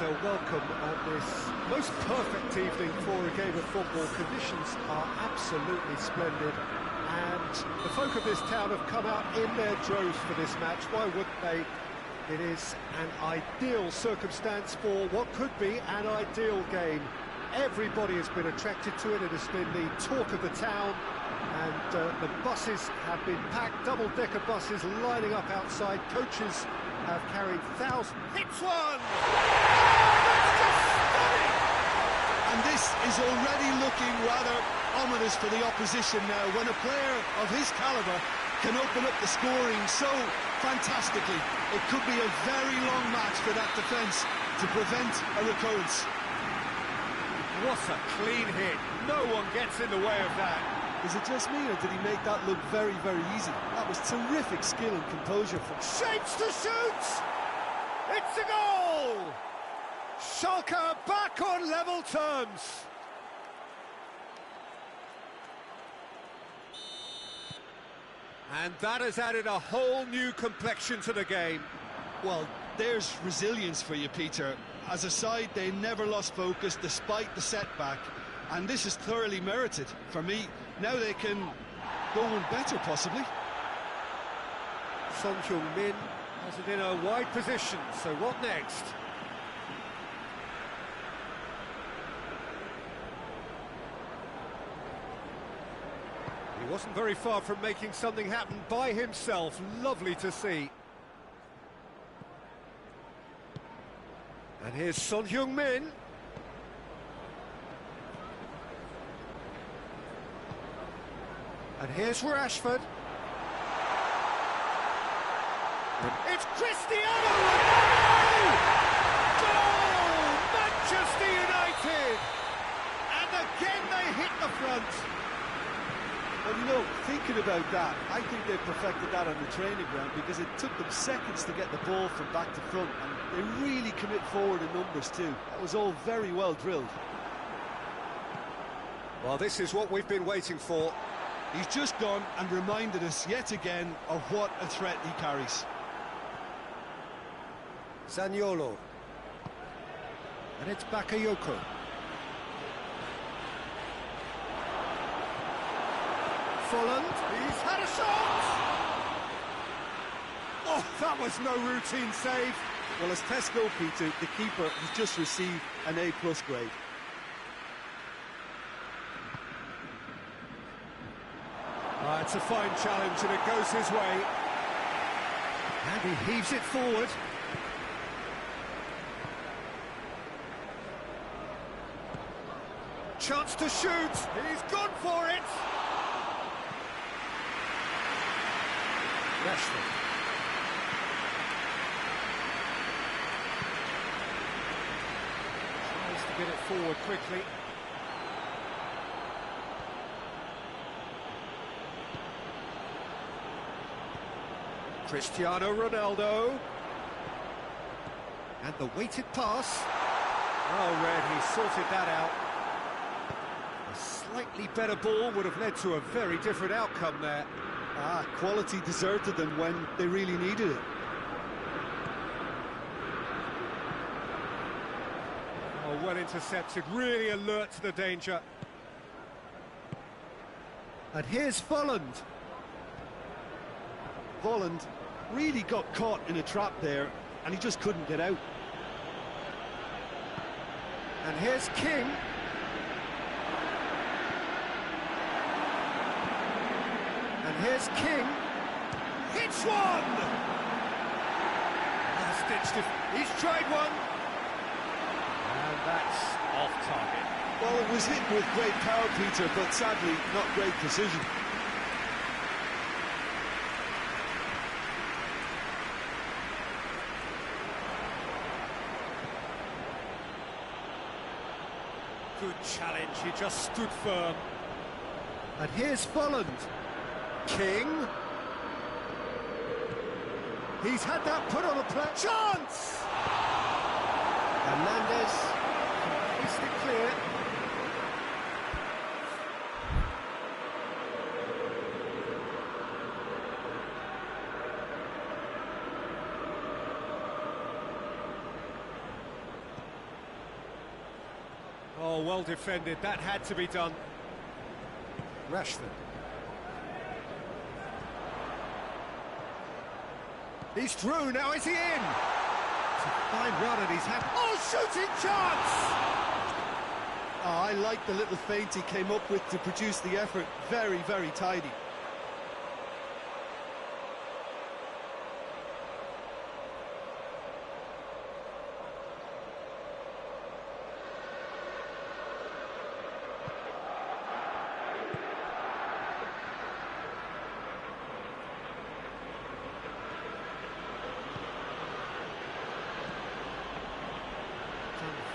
their welcome on this most perfect evening for a game of football. Conditions are absolutely splendid, and the folk of this town have come out in their droves for this match. Why wouldn't they? It is an ideal circumstance for what could be an ideal game. Everybody has been attracted to it. It has been the talk of the town, and the buses have been packed, double-decker buses lining up outside. Coaches have carried thousands. Hits one! That's just stunning! And this is already looking rather ominous for the opposition now, when a player of his calibre can open up the scoring so fantastically. It could be a very long match for that defence to prevent a recurrence. What a clean hit. No one gets in the way of that. Is it just me, or did he make that look very, very easy? That was terrific skill and composure from... Shapes to shoot! It's a goal! Schalke are back on level terms. And that has added a whole new complexion to the game. Well, there's resilience for you, Peter. As a side, they never lost focus despite the setback, and this is thoroughly merited. For me, now they can go on better, possibly. Son Heung-min has it in a wide position, so what next? He wasn't very far from making something happen by himself. Lovely to see. And here's Son Heung-min. And here's Rashford. It's Cristiano Ronaldo! Goal! Manchester United! And again they hit the front. Well, you know, thinking about that, I think they perfected that on the training ground, because it took them seconds to get the ball from back to front, and they really commit forward in numbers too. That was all very well drilled. Well, this is what we've been waiting for. He's just gone and reminded us yet again of what a threat he carries. Zaniolo. And it's Bakayoko. Folland, he's had a shot! Oh, that was no routine save. Well, as Tesco, Peter, the keeper has just received an A+ grade. It's a fine challenge and it goes his way. And he heaves it forward. Chance to shoot. He's gone for it. Rashford. Tries to get it forward quickly. Cristiano Ronaldo. And the weighted pass. Oh, Red, he sorted that out. A slightly better ball would have led to a very different outcome there. Quality deserted them when they really needed it. Oh, well intercepted, really alert to the danger. And here's Folland. Folland really got caught in a trap there, and he just couldn't get out. And here's King. And here's King. Hits one! Last-ditch he's tried one. And that's off target. Well, it was hit with great power, Peter, but sadly, not great precision. Good challenge, he just stood firm. And here's Folland. King. He's had that put on a play. Chance! Hernandez. Is it clear? Oh, well defended. That had to be done. Rashford. He's through, now is he in? It's a fine run and he's had... Oh, shooting chance! Oh, I like the little feint he came up with to produce the effort. Very, very tidy.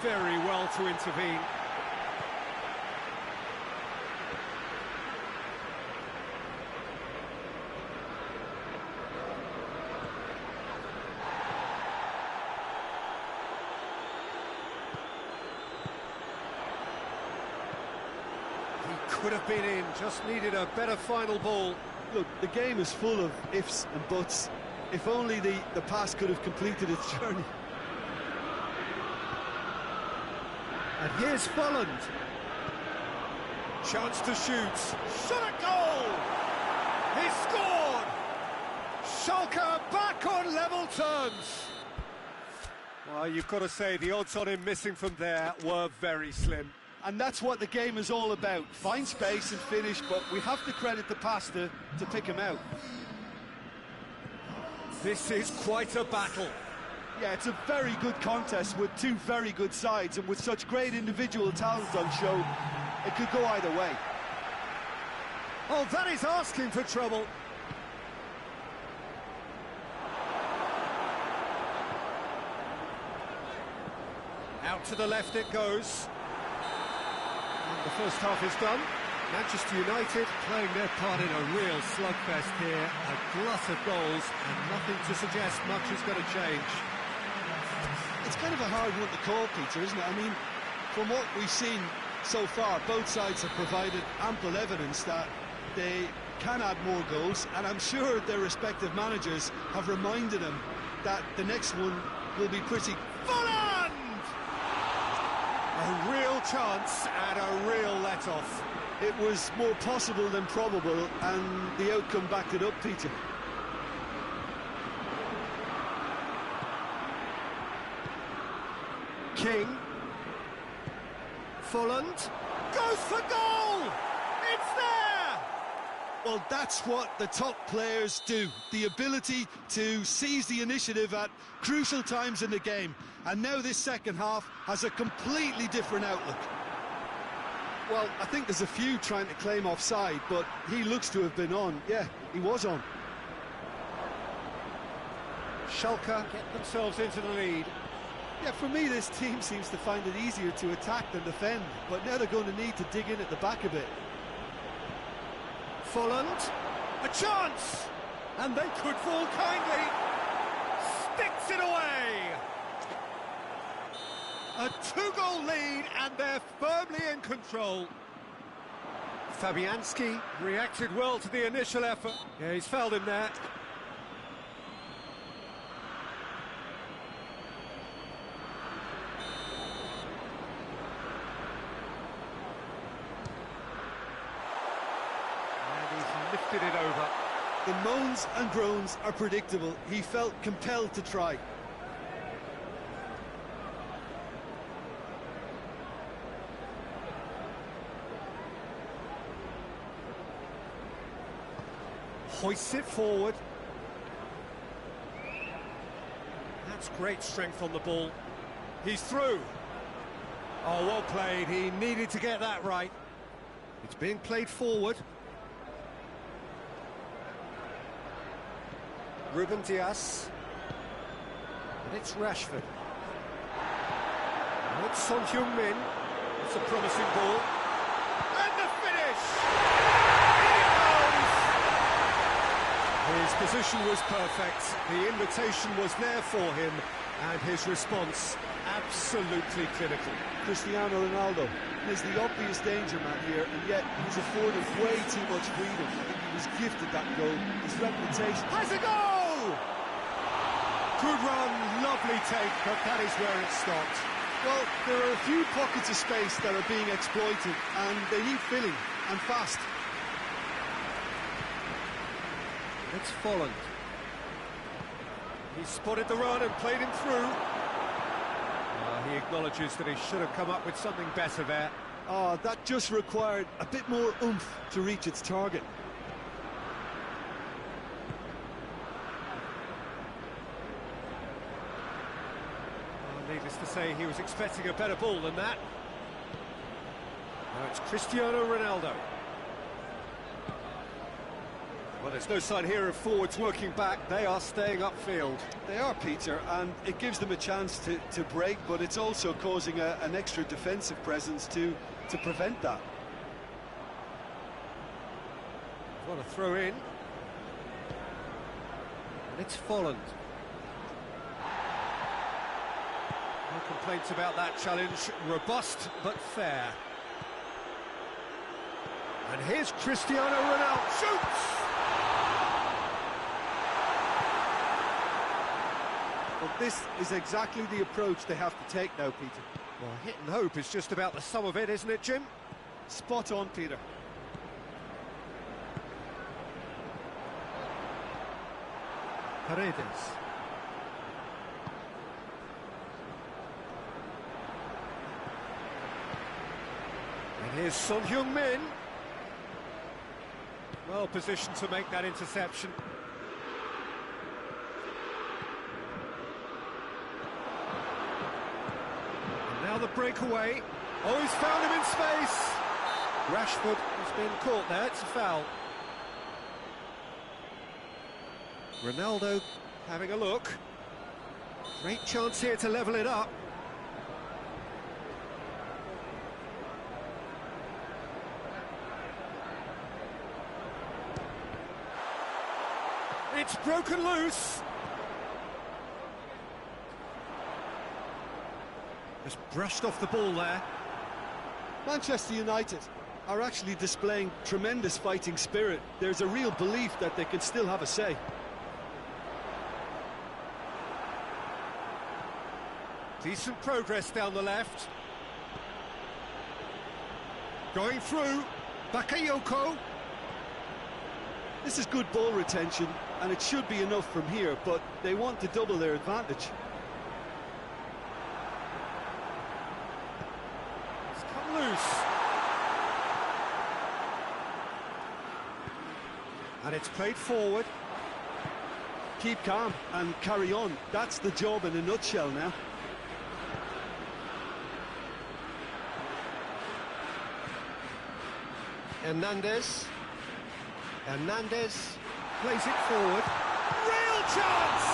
Very well to intervene. He could have been in, just needed a better final ball. Look, the game is full of ifs and buts. If only the pass could have completed its journey. And here's Folland. Chance to shoot. Shot at goal! He scored! Schalke back on level terms. Well, you've got to say the odds on him missing from there were very slim. And that's what the game is all about. Find space and finish, but we have to credit the passer to pick him out. This is quite a battle. Yeah, it's a very good contest with two very good sides, and with such great individual talent on show, it could go either way. Oh, that is asking for trouble. Out to the left it goes. And the first half is done. Manchester United playing their part in a real slugfest here. A glut of goals, and nothing to suggest much is going to change. It's kind of a hard one to call, Peter, isn't it? I mean, from what we've seen so far, both sides have provided ample evidence that they can add more goals, and I'm sure their respective managers have reminded them that the next one will be pretty... Folland! A real chance and a real let-off. It was more possible than probable, and the outcome backed it up, Peter. King. Folland goes for goal! It's there! Well, that's what the top players do. The ability to seize the initiative at crucial times in the game. And now this second half has a completely different outlook. Well, I think there's a few trying to claim offside, but he looks to have been on. Yeah, he was on. Schalke get themselves into the lead. Yeah, for me, this team seems to find it easier to attack than defend, but now they're going to need to dig in at the back a bit. Folland, a chance! And they could fall kindly. Sticks it away! A two-goal lead, and they're firmly in control. Fabianski reacted well to the initial effort. Yeah, he's fouled him there. Lifted it over. The moans and groans are predictable. He felt compelled to try. Hoists it forward. That's great strength on the ball. He's through. Oh, well played. He needed to get that right. It's being played forward. Ruben Dias, and it's Rashford. Now it's Son Heung-min. It's a promising ball. And the finish! In it goes! His position was perfect. The invitation was there for him, and his response absolutely clinical. Cristiano Ronaldo is the obvious danger man here, and yet he was afforded way too much freedom. I think he was gifted that goal. His reputation... Has a goal! Good run, lovely take, but that is where it stopped. Well, there are a few pockets of space that are being exploited, and they need filling, and fast. It's Folland. He spotted the run and played him through. He acknowledges that he should have come up with something better there. Oh, that just required a bit more oomph to reach its target. Needless to say, he was expecting a better ball than that. Now it's Cristiano Ronaldo. Well, there's no sign here of forwards working back. They are staying upfield. They are, Peter, and it gives them a chance to break, but it's also causing an extra defensive presence to prevent that. What a throw in. And it's Folland. No complaints about that challenge. Robust but fair. And here's Cristiano Ronaldo. Shoots! But this is exactly the approach they have to take now, Peter. Well, hit and hope is just about the sum of it, isn't it, Jim? Spot on, Peter. Paredes. And here's Son Heung-min. Well positioned to make that interception. And now the breakaway. Oh, he's found him in space. Rashford has been caught there, it's a foul. Ronaldo having a look. Great chance here to level it up. It's broken loose. Just brushed off the ball there. Manchester United are actually displaying tremendous fighting spirit. There's a real belief that they can still have a say. Decent progress down the left. Going through. Bakayoko. This is good ball retention, and it should be enough from here, but they want to double their advantage. It's come loose. And it's played forward. Keep calm and carry on. That's the job in a nutshell now. Hernandez plays it forward. Real chance!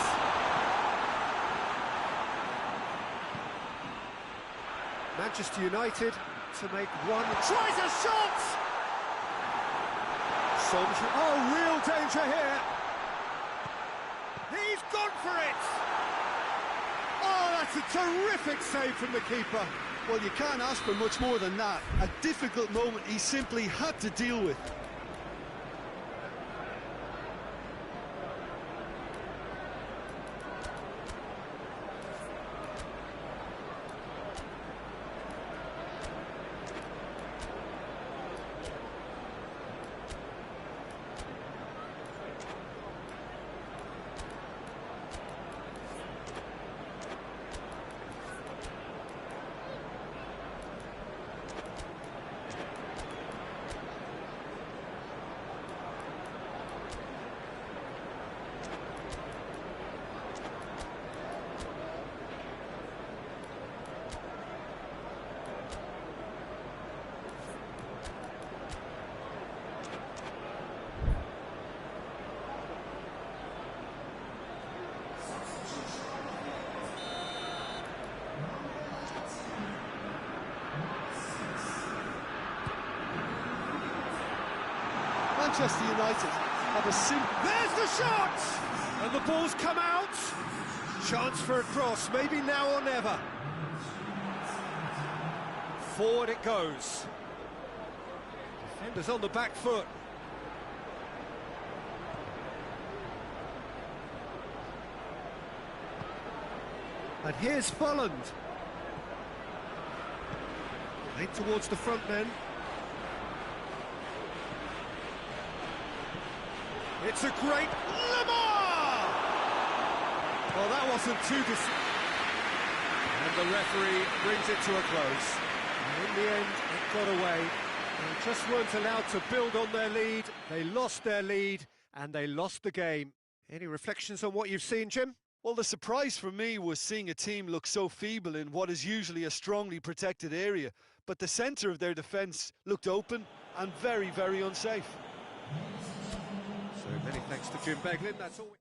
Manchester United to make one. Tries a shot! Oh, real danger here. He's gone for it! Oh, that's a terrific save from the keeper. Well, you can't ask for much more than that. A difficult moment he simply had to deal with. Manchester United have a simple... There's the shot! And the ball's come out. Chance for a cross, maybe now or never. Forward it goes. Defenders on the back foot. And here's Folland. Played towards the front men. It's a great Lamar! Well, that wasn't too and the referee brings it to a close. And in the end, it got away. They just weren't allowed to build on their lead. They lost their lead, and they lost the game. Any reflections on what you've seen, Jim? Well, the surprise for me was seeing a team look so feeble in what is usually a strongly protected area. But the centre of their defence looked open and very, very unsafe. So many thanks to Jim Beglin. That's all.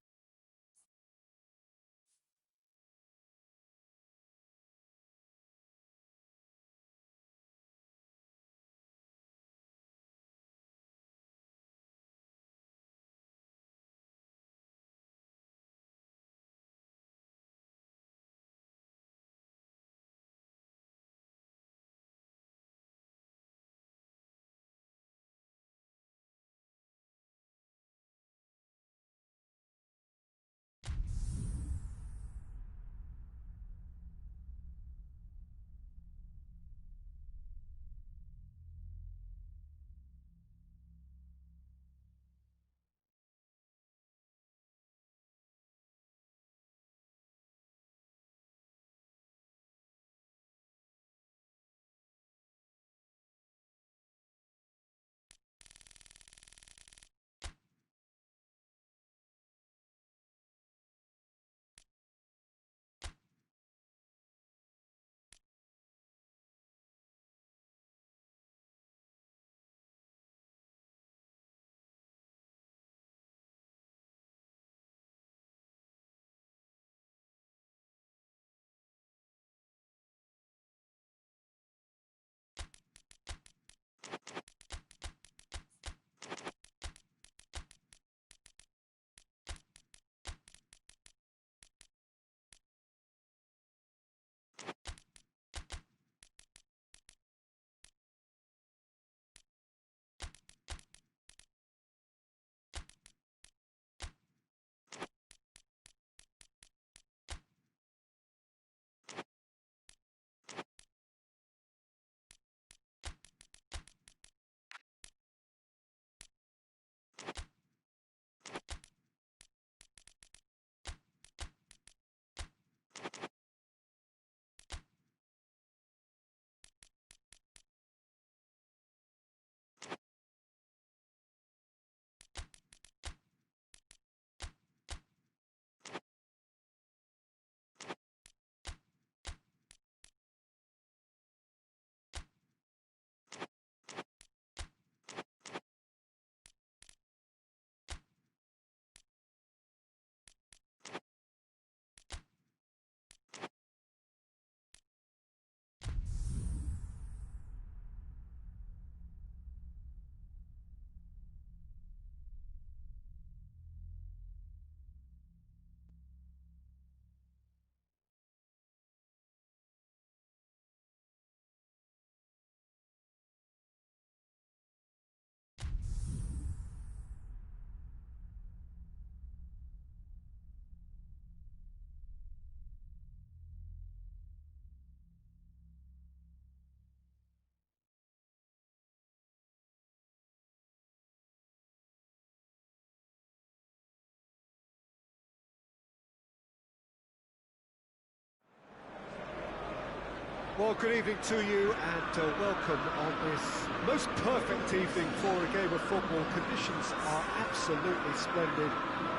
Well, good evening to you and welcome on this most perfect evening for a game of football. Conditions are absolutely splendid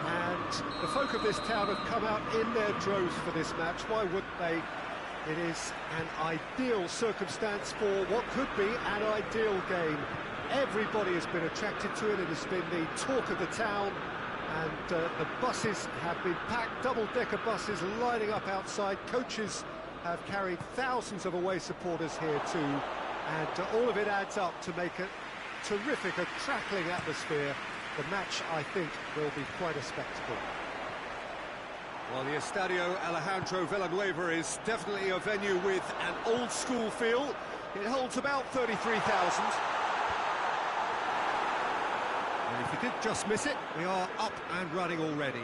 and the folk of this town have come out in their droves for this match. Why wouldn't they? It is an ideal circumstance for what could be an ideal game. Everybody has been attracted to it. It has been the talk of the town and the buses have been packed, double-decker buses lining up outside. Coaches have carried thousands of away supporters here too, and all of it adds up to make a terrific, a crackling atmosphere. The match, I think, will be quite a spectacle. Well, the Estadio Alejandro Villanueva is definitely a venue with an old-school feel. It holds about 33,000. And if you did just miss it, we are up and running already.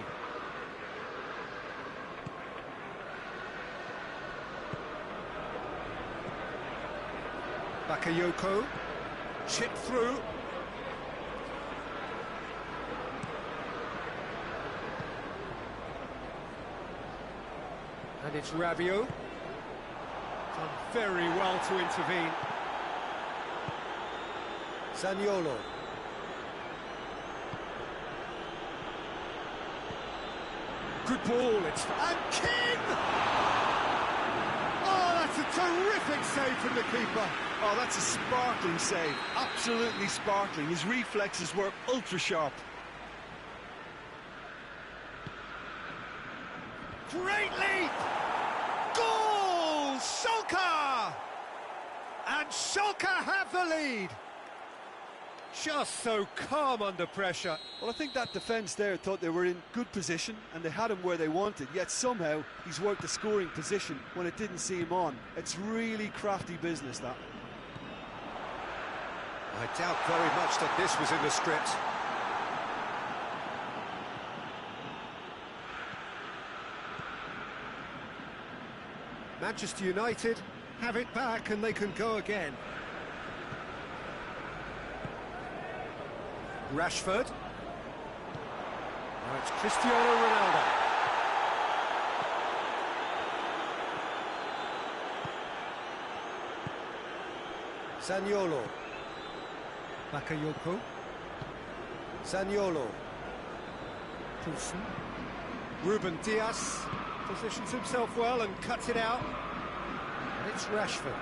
Bakayoko, chip through. And it's Rabiot. Done very well to intervene. Zaniolo. Good ball, it's... And King! Oh, that's a terrific save from the keeper. Oh, that's a sparkling save. Absolutely sparkling. His reflexes were ultra-sharp. Great leap! Goal! Schalke! And Schalke have the lead. Just so calm under pressure. Well, I think that defence there thought they were in good position and they had him where they wanted, yet somehow he's worked the scoring position when it didn't see him on. It's really crafty business, that. I doubt very much that this was in the script. Manchester United have it back and they can go again. Rashford. Now it's Cristiano Ronaldo. Zaniolo. Bakayoko. Zaniolo. Poulsen. Ruben Dias positions himself well and cuts it out. And it's Rashford.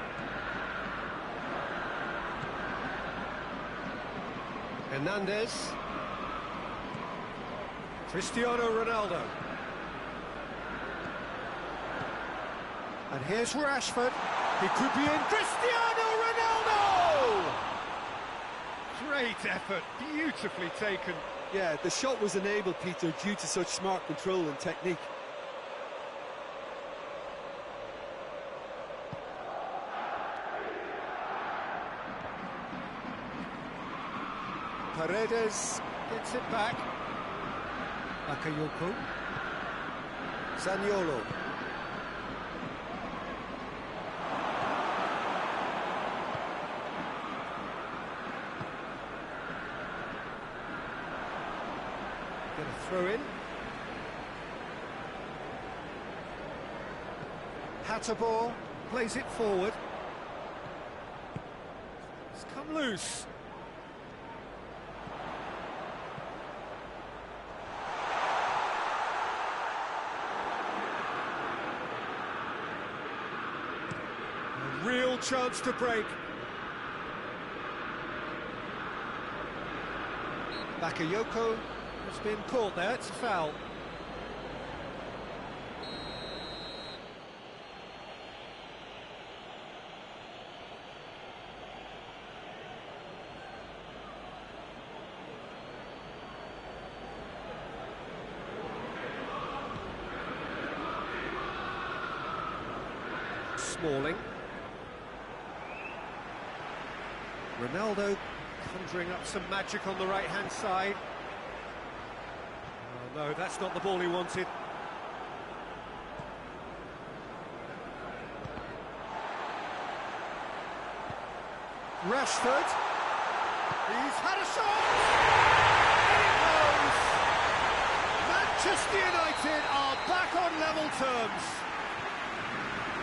Hernandez. Cristiano Ronaldo. And here's Rashford. He could be in. Cristiano Ronaldo! Great effort, beautifully taken. Yeah, the shot was enabled, Peter, due to such smart control and technique. Paredes gets it back. Bakayoko. Zaniolo. Get a throw in. Hatterbaugh plays it forward. It's come loose. Real chance to break. Bakayoko has been caught there, it's a foul. Smalling. Ronaldo conjuring up some magic on the right-hand side. Oh no, that's not the ball he wanted. Rashford. He's had a shot! And it goes! Manchester United are back on level terms.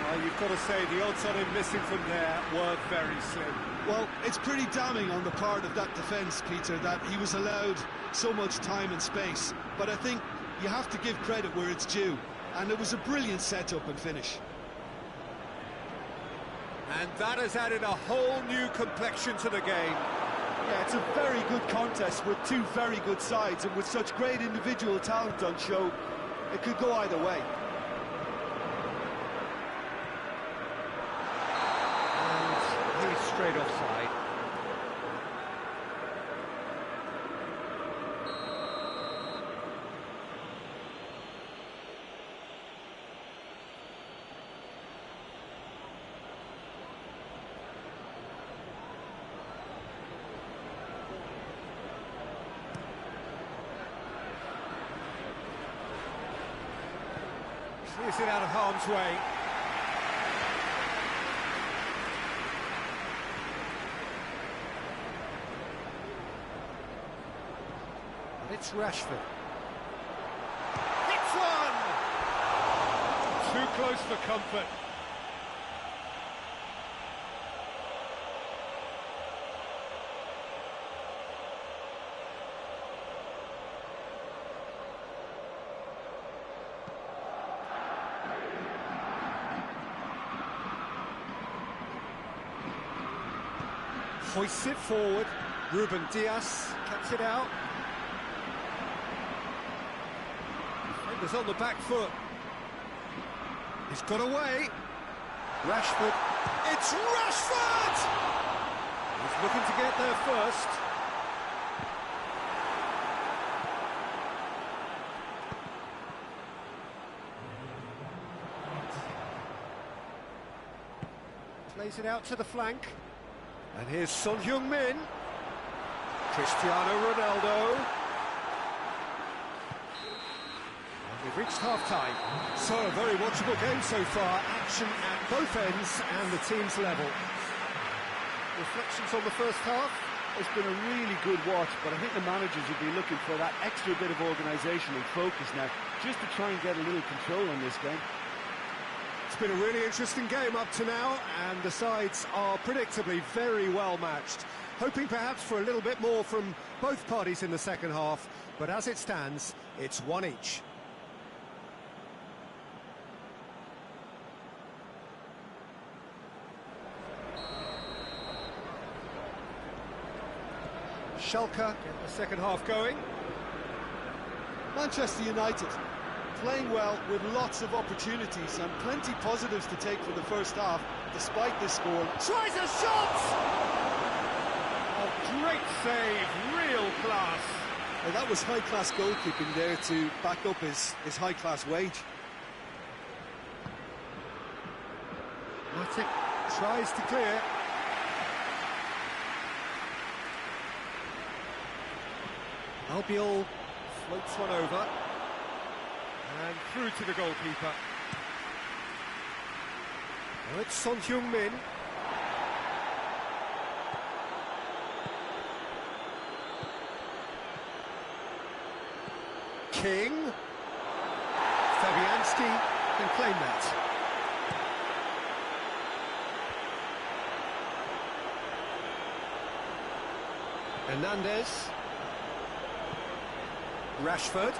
Well, you've got to say the odds on him missing from there were very slim. Well, it's pretty damning on the part of that defence, Peter, that he was allowed so much time and space. But I think you have to give credit where it's due. And it was a brilliant setup and finish. And that has added a whole new complexion to the game. Yeah, it's a very good contest with two very good sides, and with such great individual talent on show, it could go either way. And he's straight offside. Clears it out of harm's way. It's Rashford. Hits one! Too close for comfort. Hoists it forward. Ruben Dias cuts it out. Defenders on the back foot. He's got away. Rashford. It's Rashford! He's looking to get there first. Plays it out to the flank. And here's Son Heung-min. Cristiano Ronaldo. And we've reached half-time. So, a very watchable game so far. Action at both ends and the team's level. Reflections on the first half? It's been a really good watch, but I think the managers will be looking for that extra bit of organisation and focus now, just to try and get a little control on this game. It's been a really interesting game up to now, and the sides are predictably very well matched. Hoping perhaps for a little bit more from both parties in the second half, but as it stands, it's one each. Schalke get the second half going. Manchester United playing well with lots of opportunities and plenty positives to take from the first half, despite this score. Tries a shot! Oh, great save, real class. Well, that was high-class goalkeeping there to back up his high-class wage. Matic tries to clear. Albiol floats one over. And through to the goalkeeper. Now it's Son Heung-min. King. Fabianski can claim that. Hernandez. Rashford.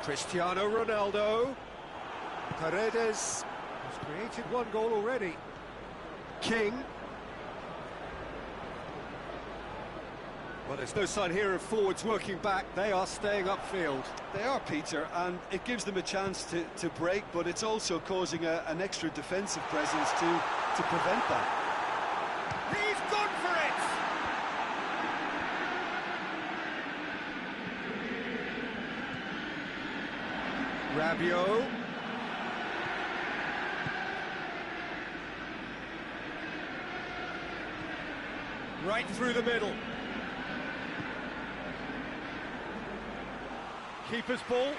Cristiano Ronaldo. Paredes has created one goal already. King. Well, there's no sign here of forwards working back. They are staying upfield. They are, Peter, and it gives them a chance to break, but it's also causing an extra defensive presence to prevent that. He's gone for it! Rabiot. Right through the middle. Keeper's ball.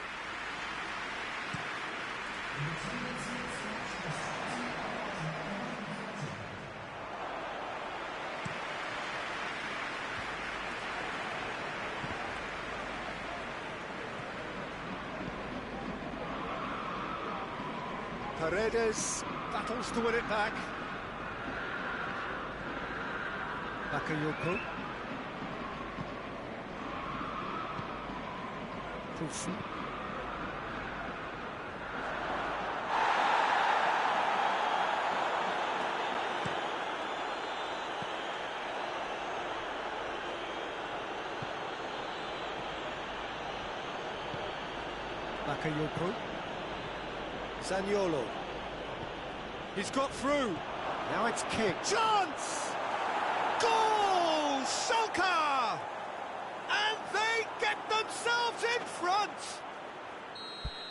Paredes battles to win it back. Bakayoko. Poulsen. Bakayoko. Zaniolo. He's got through. Now it's King. Chance! Goal! Schalke! And they get themselves in front!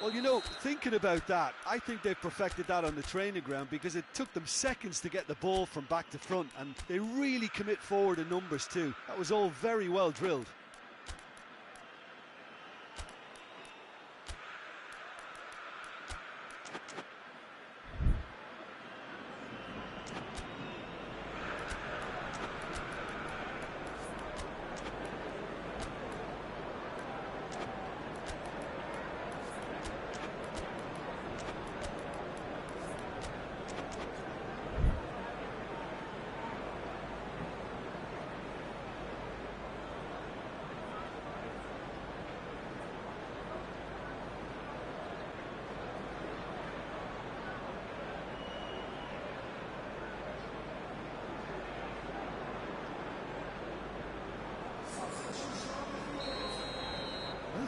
Well, you know, thinking about that, I think they've perfected that on the training ground because it took them seconds to get the ball from back to front, and they really commit forward in numbers too. That was all very well drilled.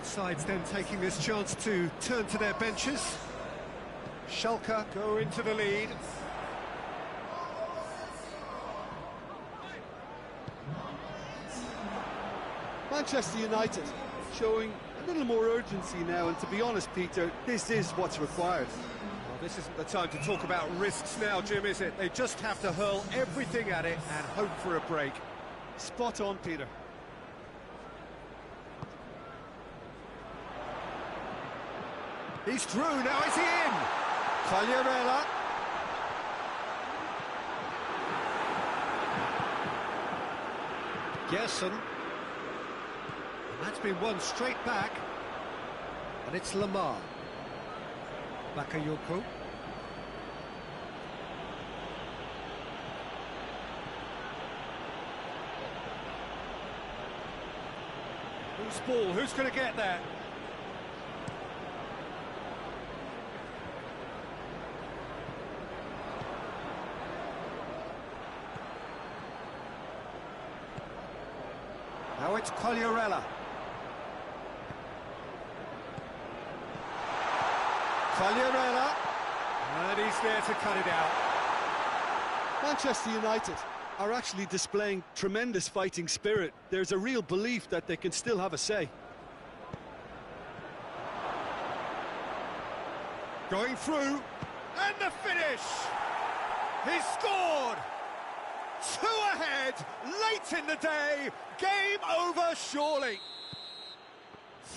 Both sides then taking this chance to turn to their benches. Schalke go into the lead. Manchester United showing a little more urgency now, and to be honest, Peter, this is what's required. Well, this isn't the time to talk about risks now, Jim, is it? They just have to hurl everything at it and hope for a break. Spot on, Peter. He's through, now is he in? Quagliarella. Gerson. And that's been won straight back. And it's Lamar. Bakayoko. Who's ball? Who's going to get there? Now it's Quagliarella. Quagliarella. And he's there to cut it out. Manchester United are actually displaying tremendous fighting spirit. There's a real belief that they can still have a say. Going through, and the finish! He's scored! 2 ahead, late in the day, game over surely.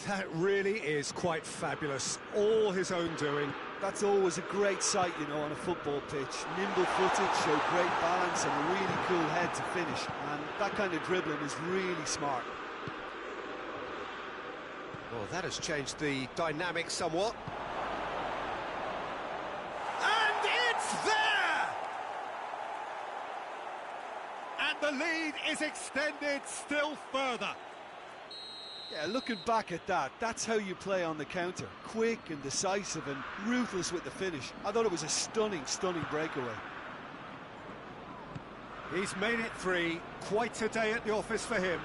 That really is quite fabulous, all his own doing. That's always a great sight, you know, on a football pitch. Nimble-footed, show great balance and a really cool head to finish. And that kind of dribbling is really smart. Well, that has changed the dynamic somewhat. And it's there! And the lead is extended still further. Yeah, looking back at that, that's how you play on the counter. Quick and decisive and ruthless with the finish. I thought it was a stunning, stunning breakaway. He's made it 3. Quite a day at the office for him.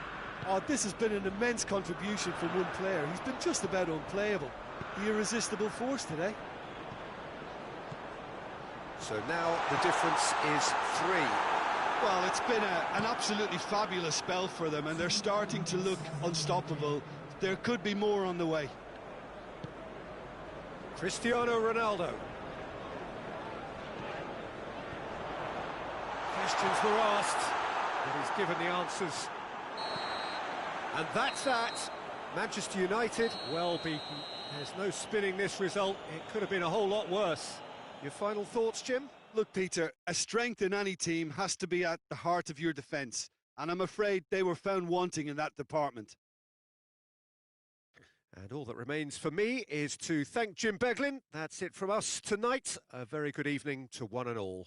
Oh, this has been an immense contribution from one player. He's been just about unplayable. The irresistible force today. So now the difference is 3. Well, it's been an absolutely fabulous spell for them, and they're starting to look unstoppable. There could be more on the way. Cristiano Ronaldo. Questions were asked, but he's given the answers. And that's that. Manchester United, well beaten. There's no spinning this result. It could have been a whole lot worse. Your final thoughts, Jim? Look, Peter, a strength in any team has to be at the heart of your defence, and I'm afraid they were found wanting in that department. And all that remains for me is to thank Jim Beglin. That's it from us tonight. A very good evening to one and all.